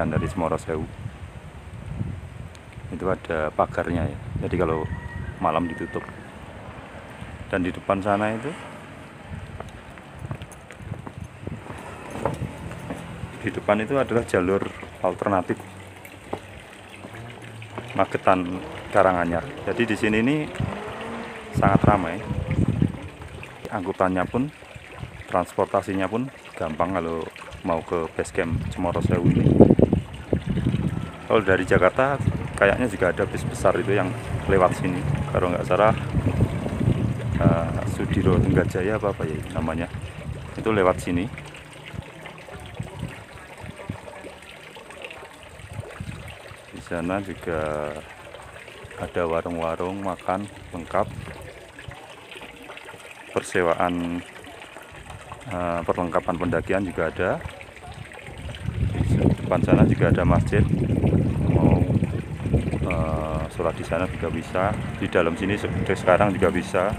jalan dari Cemorosewu. Itu ada pagarnya ya, jadi kalau malam ditutup. Dan di depan sana itu, di depan itu adalah jalur alternatif Magetan Karanganyar. Jadi di sini ini sangat ramai, angkutannya pun, transportasinya pun gampang kalau mau ke base camp Cemorosewu ini. Kalau dari Jakarta kayaknya juga ada bis besar itu yang lewat sini, kalau nggak salah Sudiro Tenggajaya apa ya namanya, itu lewat sini. Di sana juga ada warung-warung makan lengkap, persewaan perlengkapan pendakian juga ada. Di depan sana juga ada masjid, mau sholat di sana juga bisa, di dalam sini sekarang juga bisa.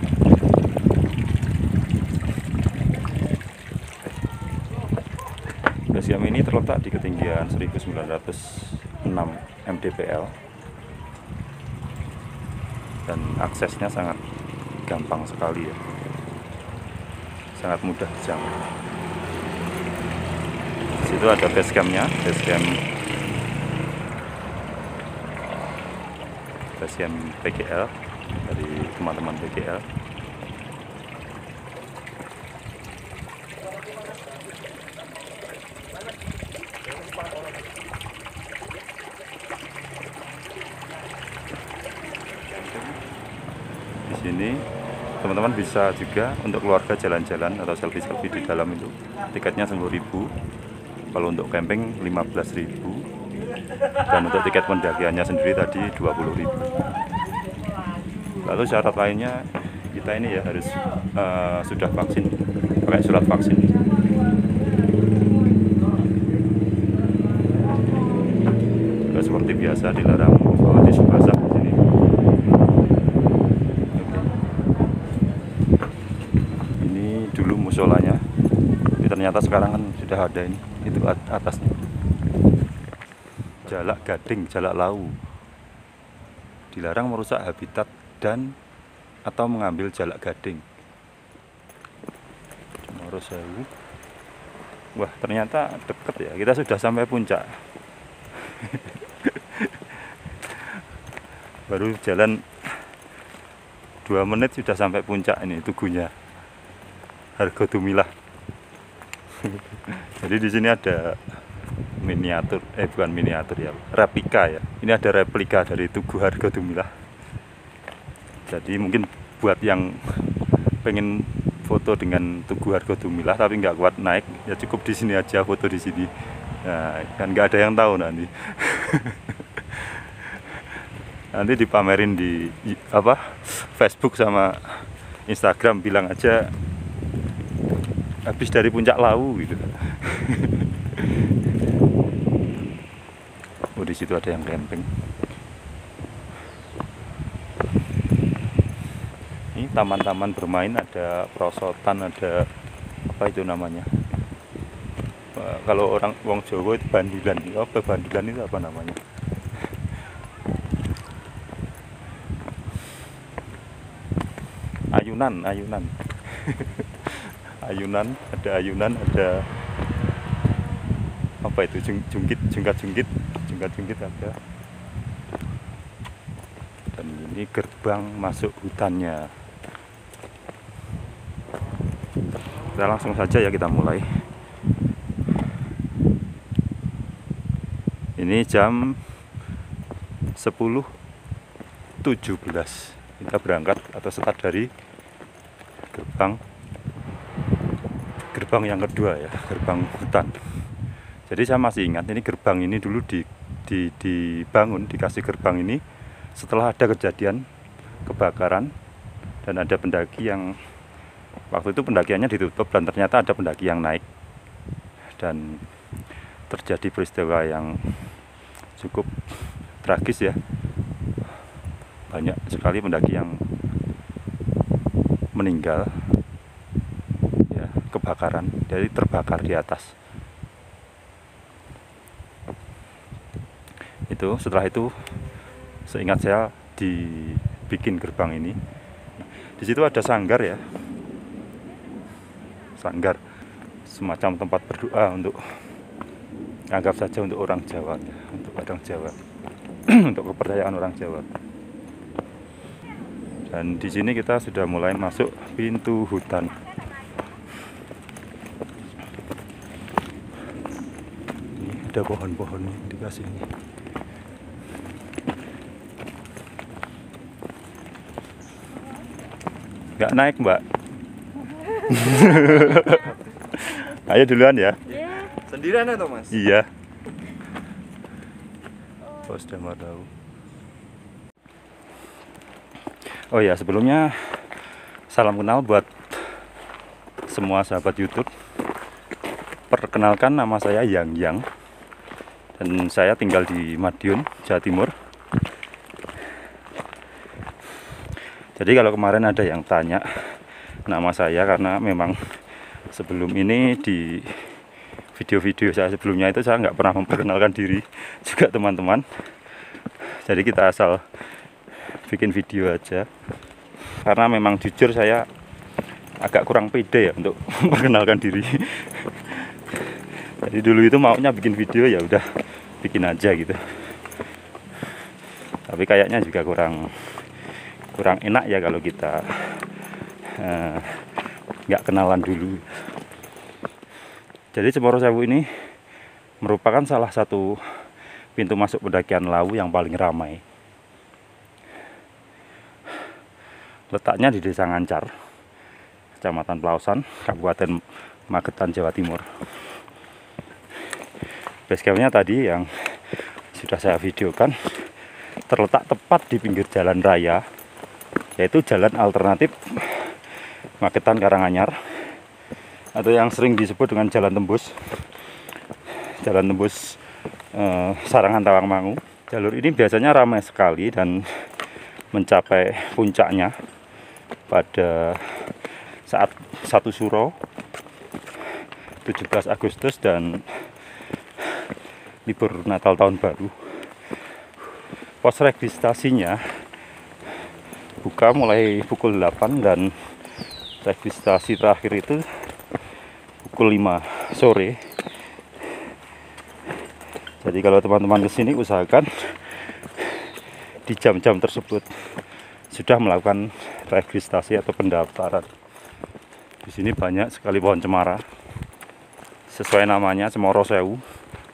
Base camp ini terletak di ketinggian 1906 mdpl dan aksesnya sangat gampang sekali ya, sangat mudah dijangkau. Di situ ada base campnya, base camp PGL dari teman-teman PGL. Di sini teman-teman bisa juga untuk keluarga jalan-jalan atau selfie-selfie di dalam itu. Tiketnya 10.000. Kalau untuk camping 15.000. Dan untuk tiket pendakiannya sendiri tadi 20.000. Lalu syarat lainnya kita ini ya harus sudah vaksin, pakai surat vaksin. Juga seperti biasa dilarang bawa tisu basah di sini. Oke. Ini dulu musolanya, tapi ternyata sekarang kan sudah ada ini, itu atasnya. Jalak gading, jalak lau. Dilarang merusak habitat dan atau mengambil jalak gading. Cemorosewu. Wah, ternyata deket ya. Kita sudah sampai puncak. Baru jalan 2 menit sudah sampai puncak ini, Tugunya. Hargodumilah. Jadi di sini ada miniatur, bukan miniatur ya, replika ya. Ini ada replika dari Tugu Hargodumilah. Jadi mungkin buat yang pengen foto dengan Tugu Hargodumilah tapi nggak kuat naik, ya cukup di sini aja, foto di sini. Nah, kan nggak ada yang tahu nanti. Nanti dipamerin di Facebook sama Instagram, bilang aja habis dari puncak Lawu gitu. Oh, di situ ada yang camping. Ini taman-taman bermain, ada perosotan, ada apa itu namanya? Kalau orang wong Jawa itu bandulan. Apa bandulan itu apa namanya? Ayunan. ayunan, ada apa itu, jungkat-jungkit ada. Dan ini gerbang masuk hutannya. Kita langsung saja ya, kita mulai. Ini jam 10.17 kita berangkat atau start dari gerbang yang kedua ya, gerbang hutan. Jadi saya masih ingat, ini gerbang ini dulu dibangun, dikasih gerbang ini setelah ada kejadian kebakaran dan ada pendaki yang waktu itu pendakiannya ditutup dan ternyata ada pendaki yang naik dan terjadi peristiwa yang cukup tragis ya. Banyak sekali pendaki yang meninggal ya, kebakaran, jadi terbakar di atas. Itu setelah itu seingat saya dibikin gerbang ini. Di situ ada sanggar ya, sanggar semacam tempat berdoa untuk, anggap saja untuk orang Jawa ya, untuk orang Jawa untuk kepercayaan orang Jawa. Dan di sini kita sudah mulai masuk pintu hutan. Ini ada pohon-pohon dikasih ini. Nggak naik, Mbak? Ayo duluan ya. Sendirian atau Mas? Iya. Bos Damar tahu. Oh ya, sebelumnya salam kenal buat semua sahabat YouTube. Perkenalkan, nama saya Yang dan saya tinggal di Madiun, Jawa Timur. Jadi kalau kemarin ada yang tanya nama saya, karena memang sebelum ini di video-video saya sebelumnya itu saya nggak pernah memperkenalkan diri juga teman-teman. Jadi kita asal bikin video aja, karena memang jujur saya agak kurang pede ya untuk memperkenalkan diri. Jadi dulu itu maunya bikin video ya udah bikin aja gitu, tapi kayaknya juga kurang enak ya kalau kita nggak kenalan dulu. Jadi Cemoro Sewu ini merupakan salah satu pintu masuk pendakian Lawu yang paling ramai. Letaknya di Desa Ngancar, Kecamatan Pelausan, Kabupaten Magetan, Jawa Timur. Basecampnya tadi yang sudah saya videokan terletak tepat di pinggir jalan raya, yaitu jalan alternatif Magetan Karanganyar, atau yang sering disebut dengan Jalan Tembus. Jalan Tembus Sarangan Tawangmangu. Jalur ini biasanya ramai sekali dan mencapai puncaknya pada saat 1 Suro 17 Agustus dan libur Natal Tahun Baru. Pos registrasinya buka mulai pukul 8 dan registrasi terakhir itu pukul 5 sore. Jadi kalau teman-teman kesini usahakan di jam-jam tersebut sudah melakukan registrasi atau pendaftaran. Di sini banyak sekali pohon cemara, sesuai namanya Cemoro Sewu,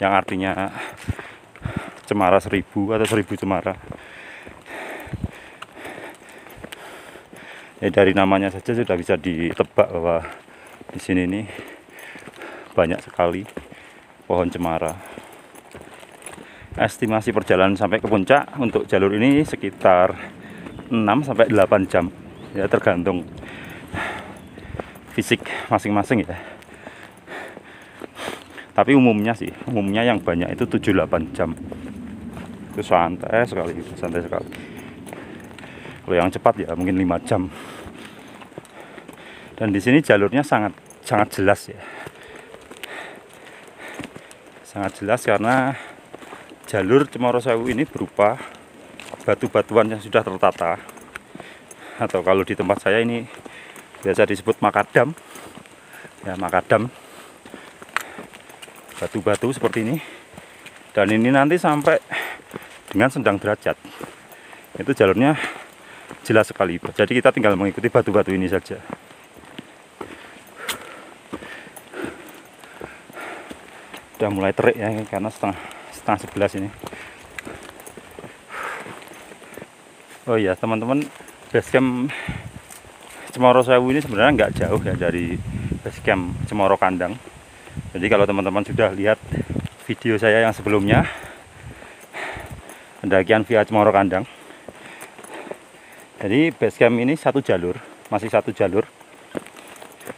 yang artinya cemara 1000 atau 1000 cemara. Ya, dari namanya saja sudah bisa ditebak bahwa di sini nih banyak sekali pohon cemara. Estimasi perjalanan sampai ke puncak untuk jalur ini sekitar 6-8 jam ya, tergantung fisik masing-masing ya. Tapi umumnya yang banyak itu 7-8 jam. Itu santai sekali. Kalau yang cepat ya mungkin 5 jam. Dan di sini jalurnya sangat jelas ya. Sangat jelas karena jalur Cemoro Sewu ini berupa batu-batuan yang sudah tertata, atau kalau di tempat saya ini biasa disebut makadam ya, makadam, batu-batu seperti ini. Dan ini nanti sampai dengan Sendang Derajat, itu jalurnya jelas sekali. Jadi kita tinggal mengikuti batu-batu ini saja. Udah mulai terik ya, karena setengah 11 ini. Oh iya teman-teman, basecamp Cemoro Sewu ini sebenarnya nggak jauh ya dari basecamp Cemoro Kandang. Jadi kalau teman-teman sudah lihat video saya yang sebelumnya, pendakian via Cemoro Kandang, jadi basecamp ini masih satu jalur,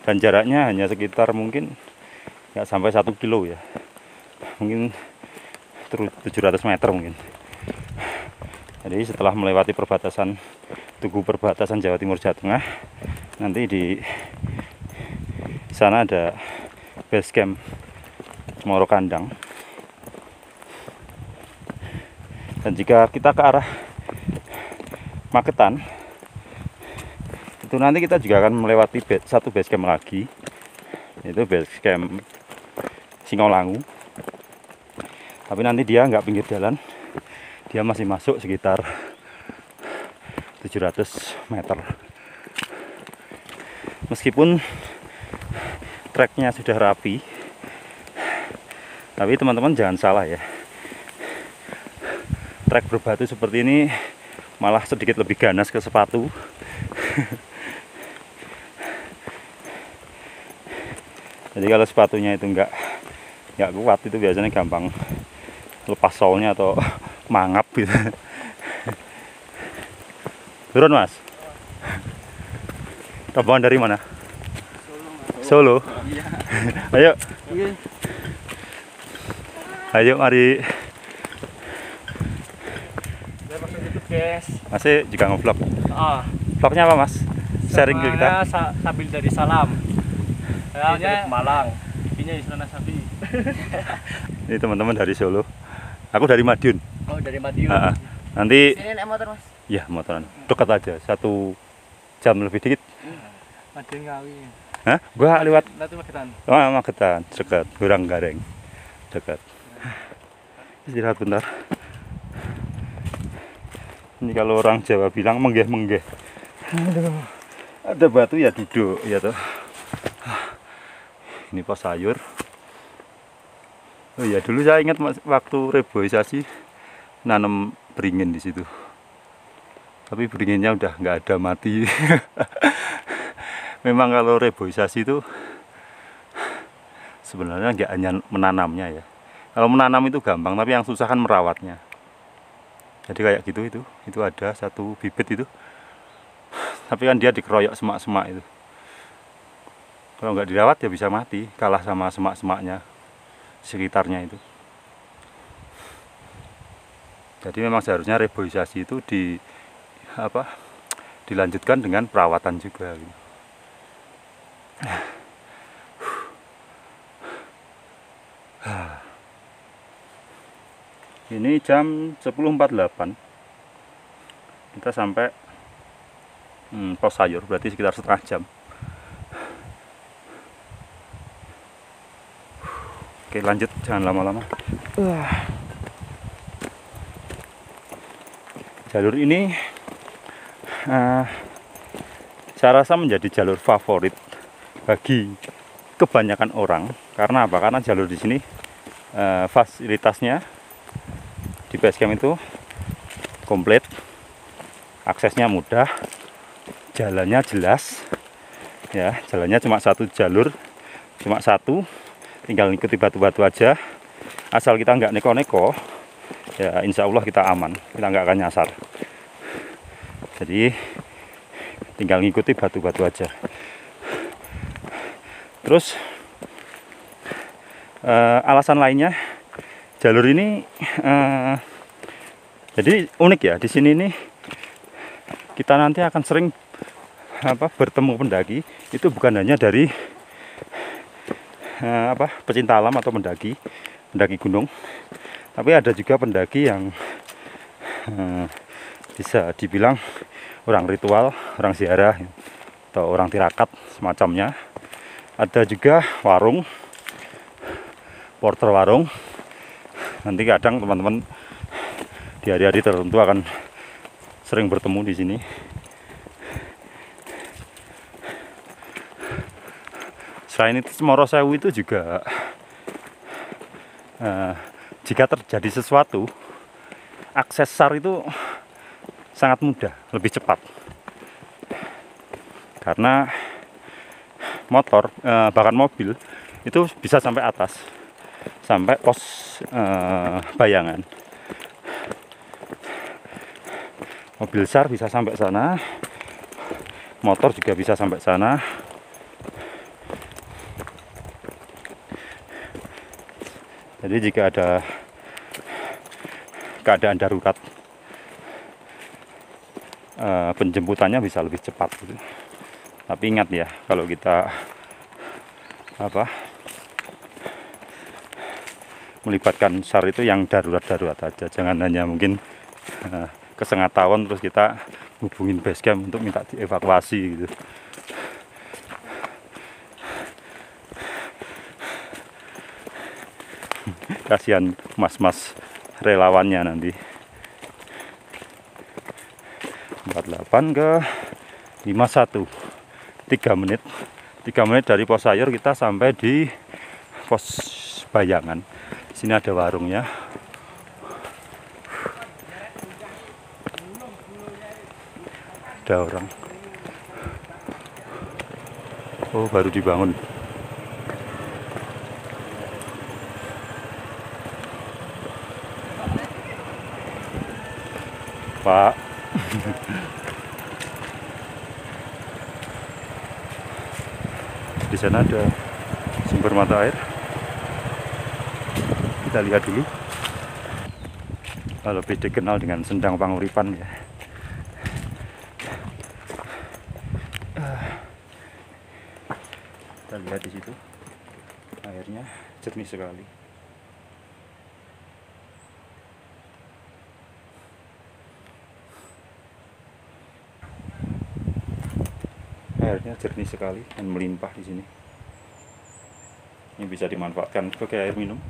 dan jaraknya hanya sekitar mungkin nggak sampai 1 kilo ya, mungkin 700 meter mungkin. Jadi setelah melewati tugu perbatasan Jawa Timur Jawa Tengah, nanti di sana ada basecamp Cemoro Kandang. Dan jika kita ke arah Magetan, itu nanti kita juga akan melewati satu base camp lagi, yaitu base camp Singolangu. Tapi nanti dia nggak pinggir jalan, dia masih masuk sekitar 700 meter. Meskipun treknya sudah rapi, tapi teman-teman jangan salah ya, trek berbatu seperti ini malah sedikit lebih ganas ke sepatu. Jadi kalau sepatunya itu nggak kuat, itu biasanya gampang lepas solnya atau mangap gitu. Turun Mas. Rombongan dari mana? Solo. Iya. Ayo. Iya. Ayo mari. Saya pakai YouTube, guys. Masih juga ngevlog. Ah, Vlognya apa Mas? Sharing ke kita. Sambil dari Salam. Saya dari Malang. Ini Isra Sapi. Ini teman-teman dari Solo. Aku dari Madiun. Oh, dari Madiun. Nanti Sini naik motor, Mas. ya motoran. Dekat aja, 1 jam lebih dikit. Madiun Ngawi. Hah? Gua lewat Nanti Magetan. Magetan, dekat, Gorang Gareng. Dekat. Istirahat bentar. Ini kalau orang Jawa bilang menggeh-menggeh. Aduh. Ada batu ya duduk, ya toh. Ini pos sayur. Oh iya, dulu saya ingat waktu reboisasi nanam beringin di situ. Tapi beringinnya udah nggak ada, mati. Memang kalau reboisasi itu sebenarnya nggak hanya menanamnya ya. Kalau menanam itu gampang, tapi yang susah kan merawatnya. Jadi kayak gitu itu ada satu bibit itu. Tapi kan dia dikeroyok semak-semak itu. Kalau nggak dirawat ya bisa mati, kalah sama semak-semaknya sekitarnya itu. Jadi memang seharusnya reboisasi itu dilanjutkan dengan perawatan juga gitu. Ini jam 10.48 kita sampai pos sayur, berarti sekitar setengah jam. Oke, lanjut, jangan lama-lama. Jalur ini saya rasa menjadi jalur favorit bagi kebanyakan orang. Karena apa? Karena jalur di sini fasilitasnya di base camp itu komplit, aksesnya mudah, jalannya jelas, ya jalannya cuma satu jalur, cuma satu, tinggal ngikuti batu-batu aja. Asal kita nggak neko-neko, ya insya Allah kita aman, kita nggak akan nyasar. Jadi tinggal ngikuti batu-batu aja. Terus alasan lainnya, jalur ini jadi unik ya. Di sini nih kita nanti akan sering bertemu pendaki. Itu bukan hanya dari pecinta alam atau pendaki gunung, tapi ada juga pendaki yang bisa dibilang orang ritual, orang ziarah, atau orang tirakat semacamnya. Ada juga warung, porter warung. Nanti kadang teman-teman di hari-hari tertentu akan sering bertemu di sini. Selain itu, Moro Sewu itu juga jika terjadi sesuatu, akses SAR itu sangat mudah, lebih cepat. Karena motor, bahkan mobil itu bisa sampai atas, sampai pos bayangan. Mobil SAR bisa sampai sana, motor juga bisa sampai sana. Jadi jika ada keadaan darurat, penjemputannya bisa lebih cepat gitu. Tapi ingat ya, kalau kita melibatkan SAR itu yang darurat-darurat aja, jangan hanya mungkin ke Sengatawon, terus kita hubungin base camp untuk minta dievakuasi gitu. Kasihan mas-mas relawannya nanti. 48 ke 51, 3 menit dari pos sayur kita sampai di pos Bayangan. Sini ada warungnya. Ada orang. Oh, baru dibangun. Pak. Di sana ada sumber mata air. Kita lihat dulu. Lebih dikenal dengan Sendang Panguripan ya. Kita lihat di situ. Airnya jernih sekali. Airnya jernih sekali dan melimpah di sini. Ini bisa dimanfaatkan sebagai air minum.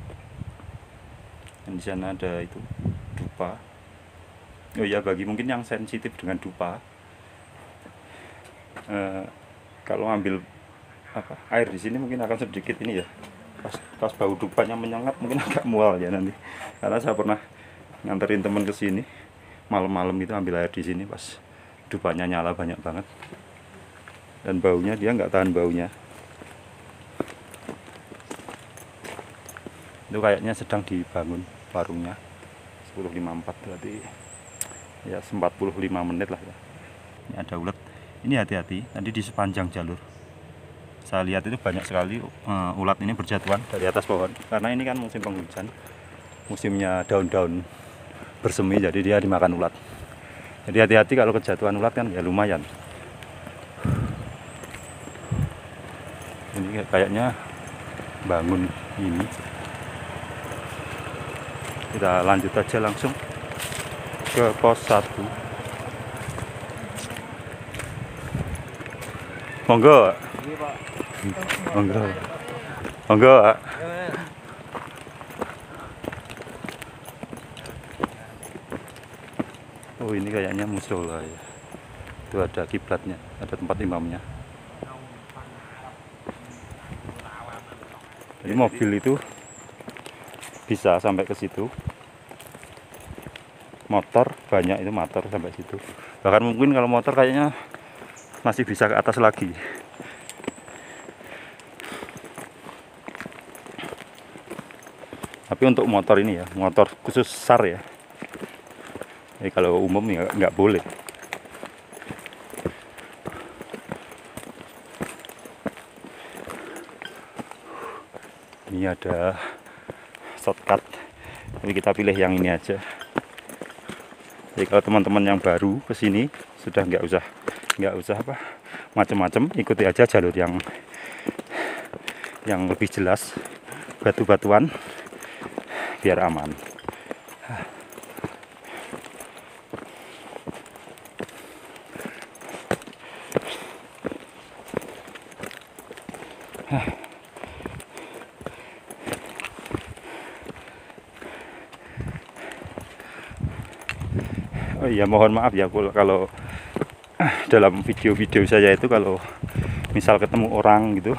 Dan di sana ada itu dupa. Oh ya, bagi mungkin yang sensitif dengan dupa, kalau ambil air di sini mungkin akan sedikit ini ya. Pas bau dupanya menyengat mungkin agak mual ya nanti. Karena saya pernah nganterin teman ke sini malam-malam itu ambil air di sini, pas dupanya nyala banyak banget. Dan baunya dia nggak tahan baunya. Itu kayaknya sedang dibangun warungnya. 10.54 berarti ya 45 menit lah ya. Ini ada ulet. Ini hati-hati, nanti di sepanjang jalur saya lihat itu banyak sekali ulat ini berjatuhan dari atas pohon. Karena ini kan musim penghujan, musimnya daun-daun bersemi, jadi dia dimakan ulat. Jadi hati-hati kalau kejatuhan ulat kan ya lumayan. Ini kayaknya bangun ini. Kita lanjut aja langsung ke pos 1. Monggo. Monggo. Monggo. Oh, ini kayaknya musola ya. Itu ada kiblatnya, ada tempat imamnya. Jadi mobil itu bisa sampai ke situ. Motor banyak, itu motor sampai situ. Bahkan mungkin kalau motor kayaknya masih bisa ke atas lagi. Tapi untuk motor ini ya, motor khusus SAR ya. Jadi kalau umum ya nggak boleh. Ini ada shortcut, tapi kita pilih yang ini aja. Jadi kalau teman-teman yang baru ke sini sudah nggak usah macam-macam, ikuti aja jalur yang lebih jelas, batu-batuan biar aman. Oh iya, mohon maaf ya kalau dalam video-video saya itu kalau misal ketemu orang gitu,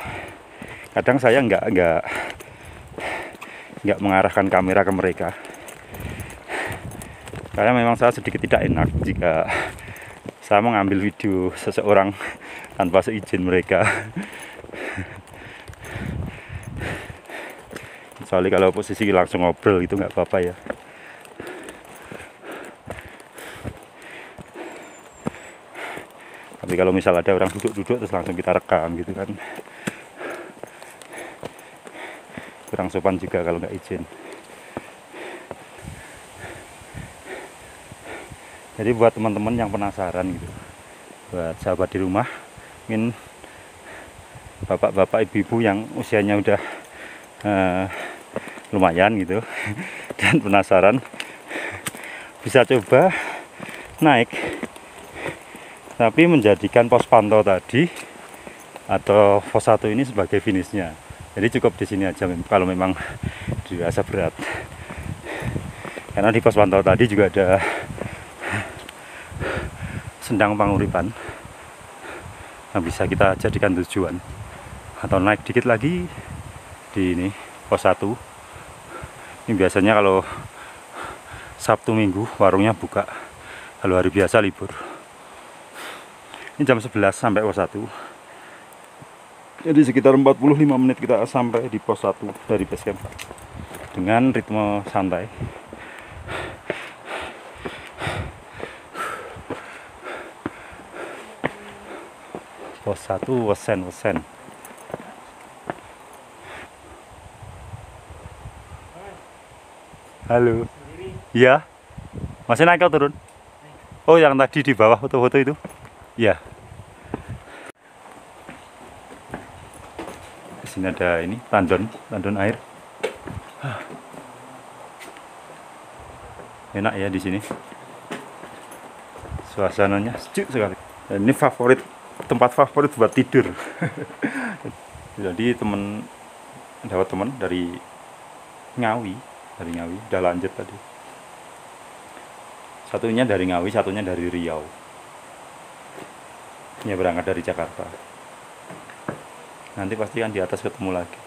kadang saya nggak mengarahkan kamera ke mereka, karena memang saya sedikit tidak enak jika saya mengambil video seseorang tanpa seizin mereka. Kecuali kalau posisi langsung ngobrol itu nggak apa-apa ya. Tapi kalau misal ada orang duduk-duduk terus langsung kita rekam gitu kan, kurang sopan juga kalau nggak izin. Jadi buat teman-teman yang penasaran gitu, buat sahabat di rumah, mungkin bapak-bapak, ibu-ibu yang usianya udah lumayan gitu dan penasaran, bisa coba naik, tapi menjadikan pos pantau tadi atau pos 1 ini sebagai finishnya. Jadi cukup di sini aja kalau memang dirasa berat. Karena di pos pantau tadi juga ada Sendang Panguripan yang bisa kita jadikan tujuan, atau naik dikit lagi di ini pos 1. Ini biasanya kalau Sabtu Minggu warungnya buka, kalau hari biasa libur. Ini jam 11 sampai pos 1. Jadi sekitar 45 menit kita sampai di pos 1 dari base camp dengan ritme santai. Pos 1 wesen. Halo. Iya. Masih naik atau turun? Oh, yang tadi di bawah foto-foto itu? Iya. Di sini ada ini tandon air. Enak ya di sini. Suasananya sejuk sekali. Dan ini tempat favorit buat tidur. Jadi dapat teman dari Ngawi, udah lanjut tadi. Satunya dari Ngawi, satunya dari Riau. Ya berangkat dari Jakarta. Nanti pasti kan di atas ketemu lagi.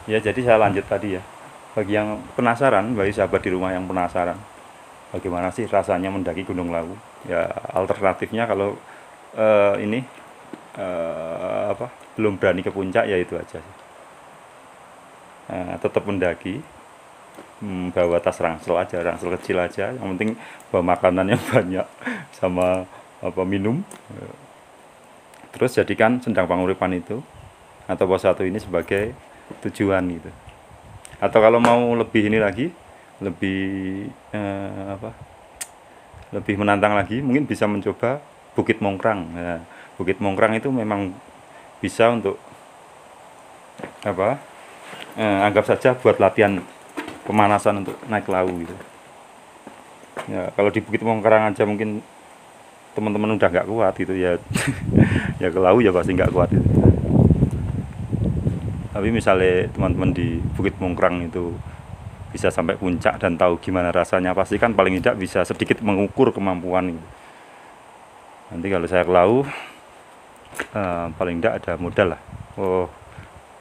Ya jadi saya lanjut tadi ya. Bagi yang penasaran, bagi sahabat di rumah yang penasaran, bagaimana sih rasanya mendaki Gunung Lawu? Ya alternatifnya kalau belum berani ke puncak ya itu aja. Tetap mendaki, bawa tas ransel kecil aja. Yang penting bawa makanan yang banyak sama minum. Terus jadikan Sendang Panguripan itu atau pos 1 ini sebagai tujuan gitu. Atau kalau mau lebih ini lagi, lebih menantang lagi, mungkin bisa mencoba Bukit Mongkrang. Nah, Bukit Mongkrang itu memang bisa untuk anggap saja buat latihan pemanasan untuk naik Lawu gitu. Ya kalau di Bukit Mongkrang aja mungkin teman-teman udah nggak kuat gitu ya. Ya ke Lawu ya pasti nggak kuat gitu. Tapi misalnya teman-teman di Bukit Mongkrang itu bisa sampai puncak dan tahu gimana rasanya, pasti kan paling tidak bisa sedikit mengukur kemampuan gitu. Nanti kalau saya ke Lawu paling tidak ada modal lah. Oh,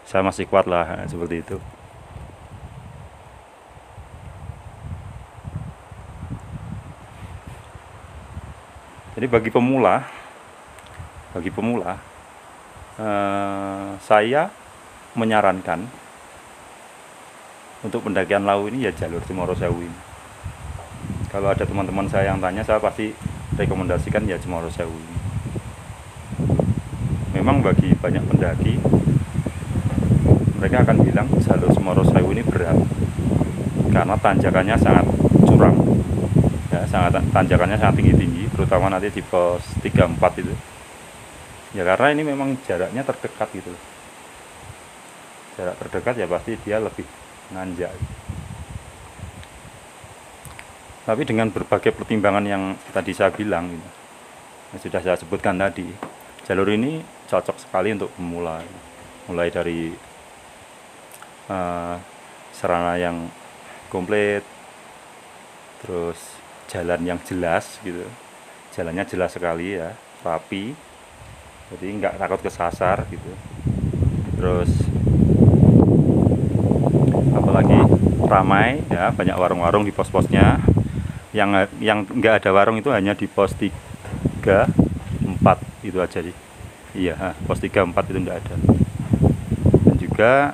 saya masih kuat lah, seperti itu. Jadi bagi pemula saya menyarankan untuk pendakian Lawu ini ya jalur Cemoro Sewu ini. Kalau ada teman-teman saya yang tanya, saya pasti rekomendasikan ya Cemoro Sewu ini. Memang bagi banyak pendaki, mereka akan bilang jalur Cemoro Sewu ini berat karena tanjakannya sangat curam, ya, tanjakannya sangat tinggi, terutama nanti di pos 3-4 itu. Ya karena ini memang jaraknya terdekat gitu. Jarak terdekat ya pasti dia lebih nanjak. Tapi dengan berbagai pertimbangan yang tadi saya bilang gitu, yang sudah saya sebutkan tadi, jalur ini cocok sekali untuk pemula. Mulai dari sarana yang komplit, terus jalan yang jelas gitu, jalannya jelas sekali ya, rapi, jadi nggak takut kesasar gitu. Terus apalagi ramai ya, banyak warung-warung di pos-posnya. Yang nggak ada warung itu hanya di pos 3-4 itu aja sih. Iya, pos 3-4 itu nggak ada. Dan juga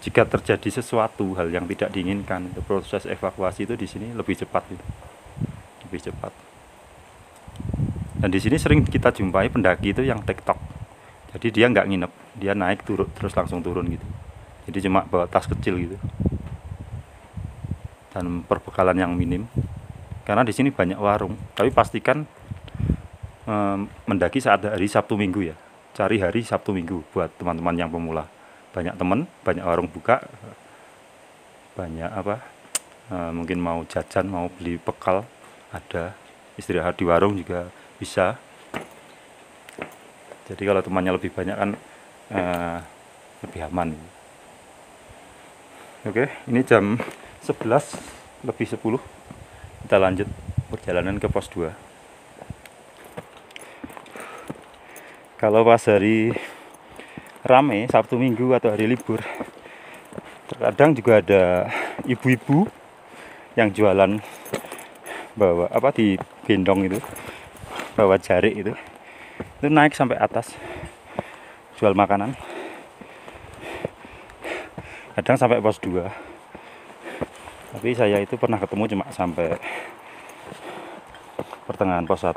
jika terjadi sesuatu hal yang tidak diinginkan, proses evakuasi itu di sini lebih cepat gitu. Lebih cepat. Dan di sini sering kita jumpai pendaki itu yang tektok. Jadi dia nggak nginep, dia naik turun terus langsung turun gitu. Jadi cuma bawa tas kecil gitu. Dan perbekalan yang minim. Karena di sini banyak warung, tapi pastikan mendaki saat hari Sabtu Minggu ya. cari hari Sabtu Minggu buat teman-teman yang pemula. Banyak teman, banyak warung buka, banyak apa, mungkin mau jajan, mau beli bekal, ada. Istirahat di warung juga bisa. Jadi kalau temannya lebih banyak kan lebih aman. Oke, ini jam 11 lebih 10. Kita lanjut perjalanan ke pos 2. Kalau pas hari rame, Sabtu Minggu atau hari libur, terkadang juga ada ibu-ibu yang jualan bawa apa di gendong itu, bawa jarik itu naik sampai atas jual makanan. Kadang sampai pos 2. Tapi saya itu pernah ketemu cuma sampai pertengahan pos 1.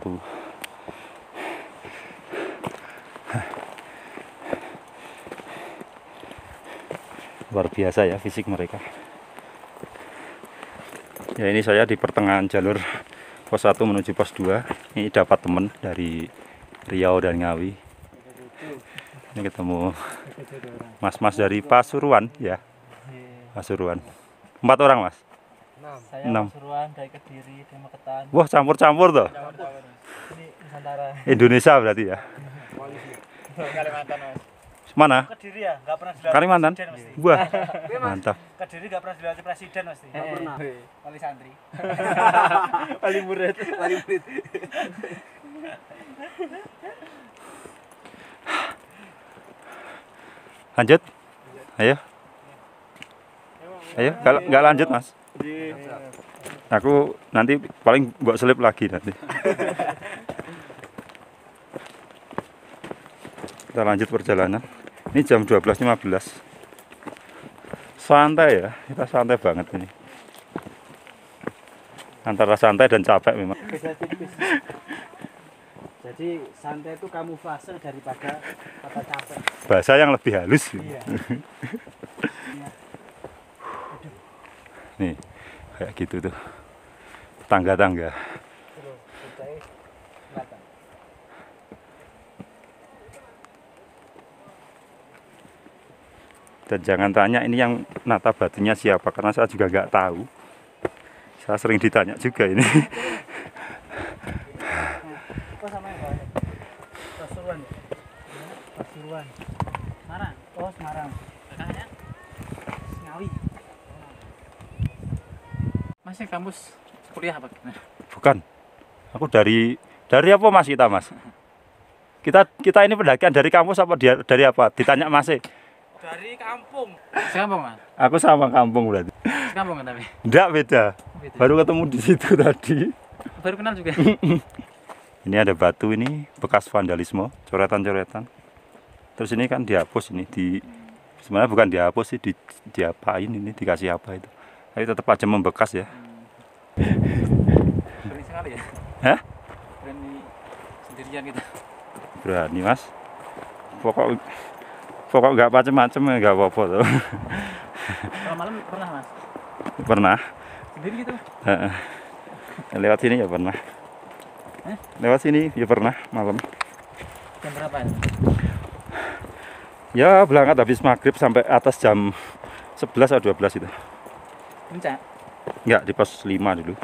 Luar biasa ya fisik mereka. Ya, ini saya di pertengahan jalur pos 1 menuju pos 2. Ini dapat teman dari Riau dan Ngawi. Ini ketemu mas-mas dari Pasuruan ya. Pasuruan. 4 orang, Mas? Saya 6. Pasuruan, dari Kediri, dari Magetan. Wah, campur-campur tuh. Ini Nusantara. Indonesia berarti ya. Kalimantan, Mas. Mana? Kediri ya, nggak pernah dilatih Kalimantan? presiden mesti. Wah, mantap. Kediri nggak pernah dilatih presiden mesti. Nggak pernah. Wali santri. Wali murid. Lanjut. Ayo. Ayo, kalau nggak lanjut, Mas. Aku nanti paling buat selip lagi nanti. Kita lanjut perjalanan. Ini jam 12.15. Santai ya, kita santai banget ini. Antara santai dan capek memang. Beda tipis. Jadi santai itu kamuflase daripada kata capek. Bahasa yang lebih halus. Iya. Nih, kayak gitu tuh. Tangga-tangga. Terus selesai kelihatan. Dan jangan tanya ini yang nata batunya siapa, karena saya juga nggak tahu. Saya sering ditanya juga ini. Apa sama yang bawahnya? Pasuruan. Pasuruan. Semarang. Oh, Semarang. Kakaknya? Ngawi. Masih kampus kuliah apa? Bukan. Aku dari apa Mas kita, Mas? Kita ini pendakian dari kampus apa dari apa? Ditanya Mas. Dari kampung. Kampung, Mas. Aku sama kampung berarti. Kampung kan tapi. Enggak, beda. Beda. Baru ketemu di situ tadi. Baru kenal juga. Ini ada batu ini bekas vandalisme, coretan-coretan. Terus ini kan dihapus ini sebenarnya bukan dihapus sih, diapain ini, dikasih apa itu. Tapi tetap aja membekas ya. Berani sekali ya. Hah? Berani sendirian kita. Berani, Mas. Pokok nggak macem-macem ya nggak apa-apa tuh. Kalau malam pernah, Mas? Pernah. Sendiri gitu. Heeh. Lewat sini ya pernah. Lewat sini ya pernah malam. Jam berapa ya? Ya berangkat habis maghrib sampai atas jam 11 atau 12 itu. Puncak. Enggak, di pos 5 dulu.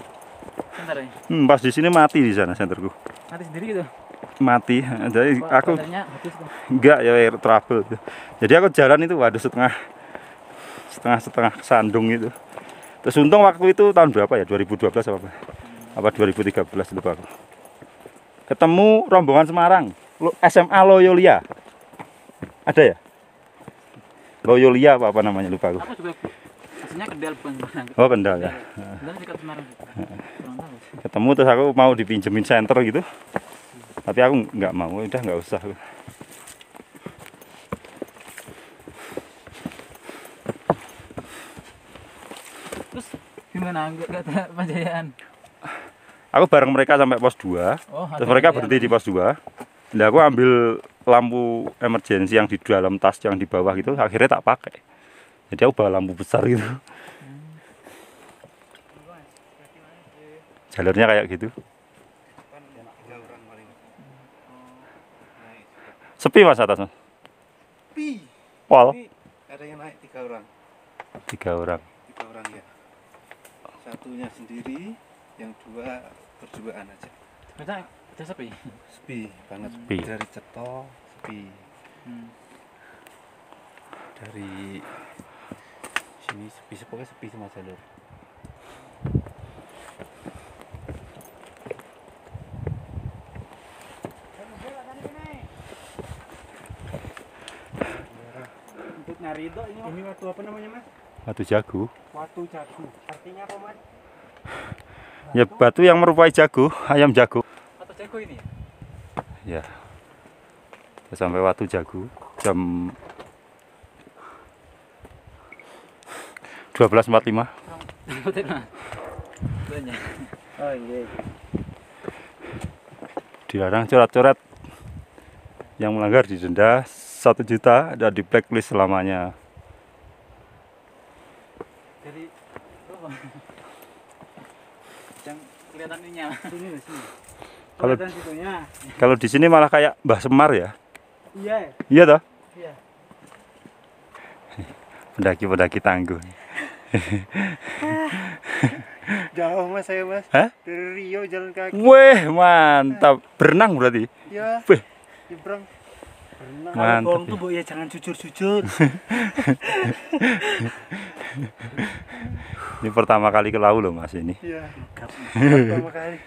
Sebentar ya. Pas di sini mati di sana senterku. Mati sendiri gitu. Mati. Jadi aku Baterainya habis tuh. enggak ya air trouble. Jadi aku jalan itu waduh setengah sandung itu. Terus untung waktu itu tahun berapa ya? 2012 apa? Apa 2013 lupa aku. Ketemu rombongan Semarang, SMA Loyolia. Ada ya? Loyolia apa namanya lupa aku. Aku juga aslinya Kendal bukan Semarang. Oh, Kendal ya. Kendal dekat Semarang juga. Kurang tahu. Ketemu terus aku mau dipinjemin senter gitu. Tapi aku nggak mau, udah nggak usah. Terus gimana? Enggak ada penjayaan. Aku bareng mereka sampai pos 2. Oh, Terus mereka berhenti di pos 2. Nah, aku ambil lampu emergensi yang di dalam tas yang di bawah gitu, akhirnya tak pakai. Jadi aku bawa lampu besar gitu. Jalurnya kayak gitu. Sepi Mas atas Mas. Pi. Pol. Ini ada yang naik 3 orang. 3 orang. 3 orang ya. Satunya sendiri, yang 2 berduaan aja. Udah sepi. Sepi banget. Sepi. Dari Ceto sepi. Dari sini sepi, pokoknya sepi semua jalur. Untuk nyari itu ini waktu apa namanya Mas? Batu jago. Waktu jago. Artinya apa Mas? Ya batu yang merupai jago, ayam jago. Atau jago ini? Ya. Sampai Watu Jago jam 12.45. Oh iya. Dilarang coret-coret. Yang melanggar didenda 1 juta dan di blacklist selamanya. Jadi Yang kelihatan ininya. sini. Kalau- Kelihatan situnya. Kalau di sini malah kayak Mbah Semar ya. Iya. Iya toh? Iya. Pendaki-pendaki tangguh. Jauh Mas saya Mas. Hah? Dari Rio jalan kaki. Weh, mantap. Berenang berarti. Ya. Wih. Nyebrang. Kalau Mantap. bohong tuh Bu ya jangan jujur-jujur. Ini pertama kali ke Lau loh Mas ini. Iya. Pertama kali.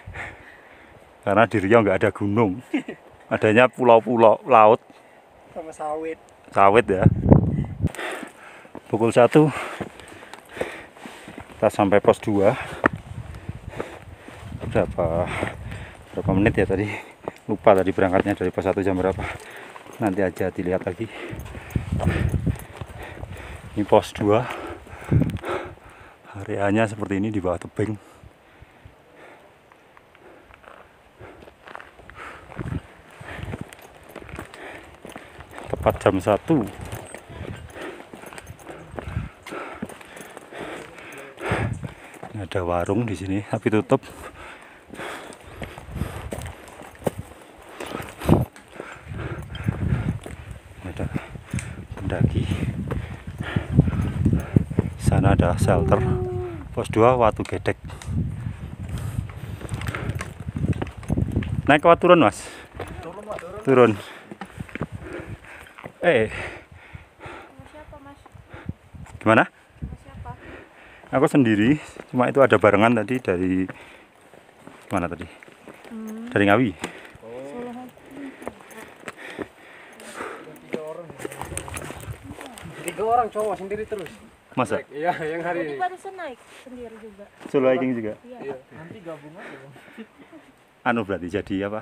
Karena di Riau nggak ada gunung. Adanya pulau-pulau laut, Sama sawit. sawit ya. Pukul 1 kita sampai pos 2. Berapa menit ya tadi? Lupa tadi berangkatnya dari pos 1 jam berapa. Nanti aja dilihat lagi. Ini pos 2. Areanya seperti ini di bawah tebing. Tepat jam 1. Ini ada warung di sini tapi tutup. Ini ada pendaki. Sana ada shelter. Pos 2 Watu Gedek. Naik ke turun Mas? Turun. Sama siapa Mas? Gimana? Sama siapa? Aku sendiri, cuma itu ada barengan tadi dari mana tadi? Dari Ngawi. Solo Hiking. 3 orang cowok sendiri terus. Masa? Iya, yang hari Tadi ini. barusan naik sendiri juga. Solo hiking juga. Iya. Nanti gabung aja. Anu berarti jadi apa?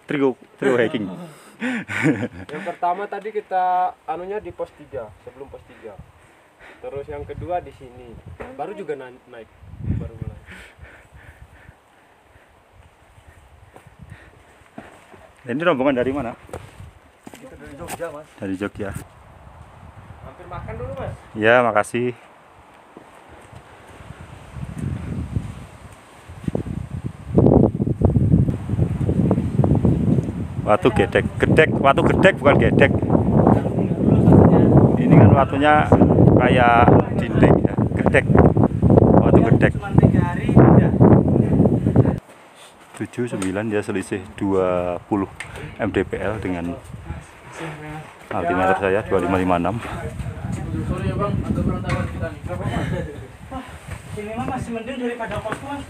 Trio hiking. Yang pertama tadi kita anunya di pos 3, sebelum pos 3. Terus yang kedua di sini. Baru juga naik. Baru mulai. Ini rombongan dari mana? Kita dari Jogja Mas. Dari Jogja. Hampir makan dulu, Mas. Ya, makasih. Watu Gedek, Watu Gedek bukan Gedek. Ini kan watunya kayak dinding ya, Gedek. Watu Gedek. Cuma 3 hari udah. 79 dia selisih 20 mdpl dengan altimeter saya 2556. Sorry ya Bang, agak berantakan kita nih. Ini mah masih mending daripada posku Mas.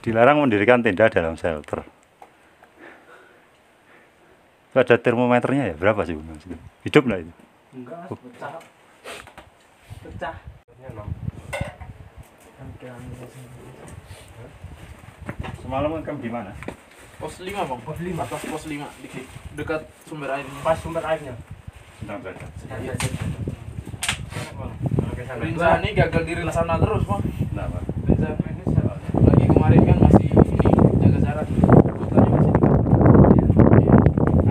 Dilarang mendirikan tenda dalam shelter. Itu ada termometernya ya, berapa sih Mas? Hidup nggak itu? Enggak, Mas, pecah. Pecah. Semalam kan di mana? Pos 5 Bang, pos 5. Atas pos 5 dikit. Dekat sumber air ini. Pas sumber airnya. Sedang belajar. Rinza ini gagal di sana terus Bang. Kenapa? Rinza ini lagi kemarin kan masih ini jaga jarak. Kotanya masih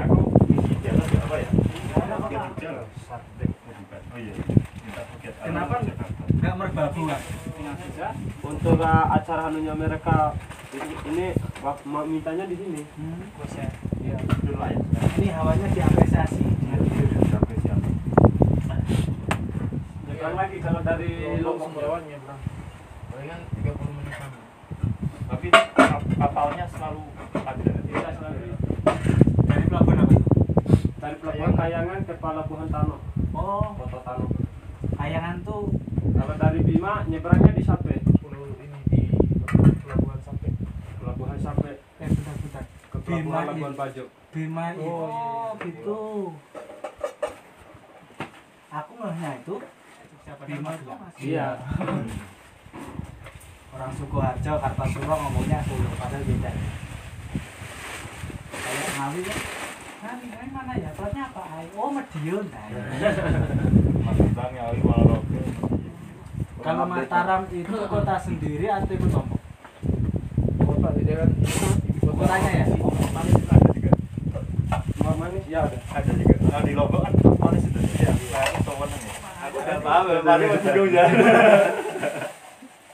Aku isi jalan di apa ya? Oh iya. Kenapa enggak merbabu Mas? Untuk acara anunya mereka ini mintanya di sini. Bos ya. tidur layak. Ini hawanya diapresiasi. Nyebrang lagi kalau dari Lombok Jawan nyebrang. Palingan 30 menit sama. Tapi kapalnya selalu ada. Iya, selalu. Dari pelabuhan apa? Dari pelabuhan Kayangan ke Pelabuhan Tano. Oh, Kota Tano. Kayangan tuh Kalau dari Bima nyebrangnya di Sape. Pulau ini di pelabuhan sampai. Pelabuhan Sape bentar-bentar. ke Pelabuhan Bima Labuan Bajo. Bima itu. Oh, gitu. Aku ngehnya itu Bima juga. Iya. Orang Sukoharjo, Kartasura ngomongnya Solo, padahal beda. Kayak Ngawi kan, Ngawi mana ya? Taunya apa? Oh, Madiun. Nah, ya. Bang Yawi Walorogo. Kalau Mataram itu kota sendiri atau ikut Lombok? Kota dia kan Kotanya ya? Manis itu ada juga. Manis ya ada. Ada juga. Nah, di Lombok kan manis itu. Iya. Saya tawanan ya. Aku udah paham. Tadi masih bingung ya.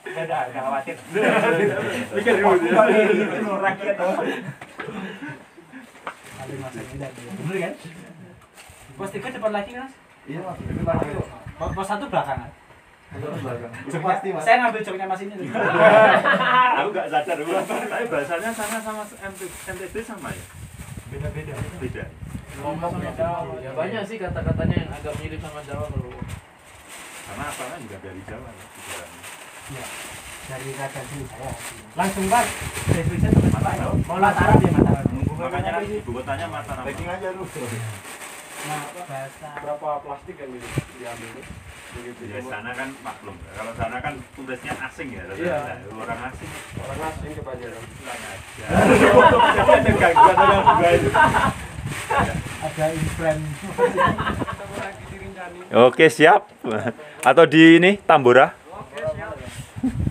Udah khawatir. Mikir dulu ya. Itu rakyat apa? Kali masa ini bener kan? Pos 3 cepat lagi kan, Mas? Iya mas. Pos 1 belakangan. Itu pasti mas. Saya ngambil joknya Mas ini. Aku nggak sadar. Tapi bahasanya sama MTB sama ya. Beda-beda. Beda. Lombok sama Jawa. Ya banyak sih kata-katanya yang agak mirip sama Jawa kalau. Karena asalnya juga dari Jawa. Iya. Dari kakak dulu saya. Langsung Pak. Deskripsi teman Mataram. Mau Mataram ya Mataram. Makanya kan ibu kotanya Mataram. Packing aja dulu. Nah, bahasa Berapa plastik yang diambil tuh? Begitu. Ya sana kan maklum. Kalau sana kan tulisnya asing ya. Iya. Orang asing. Orang asing kebanyakan. Jadi ada gangguan yang juga itu. ada influence. Oke siap. Atau di ini Tambora?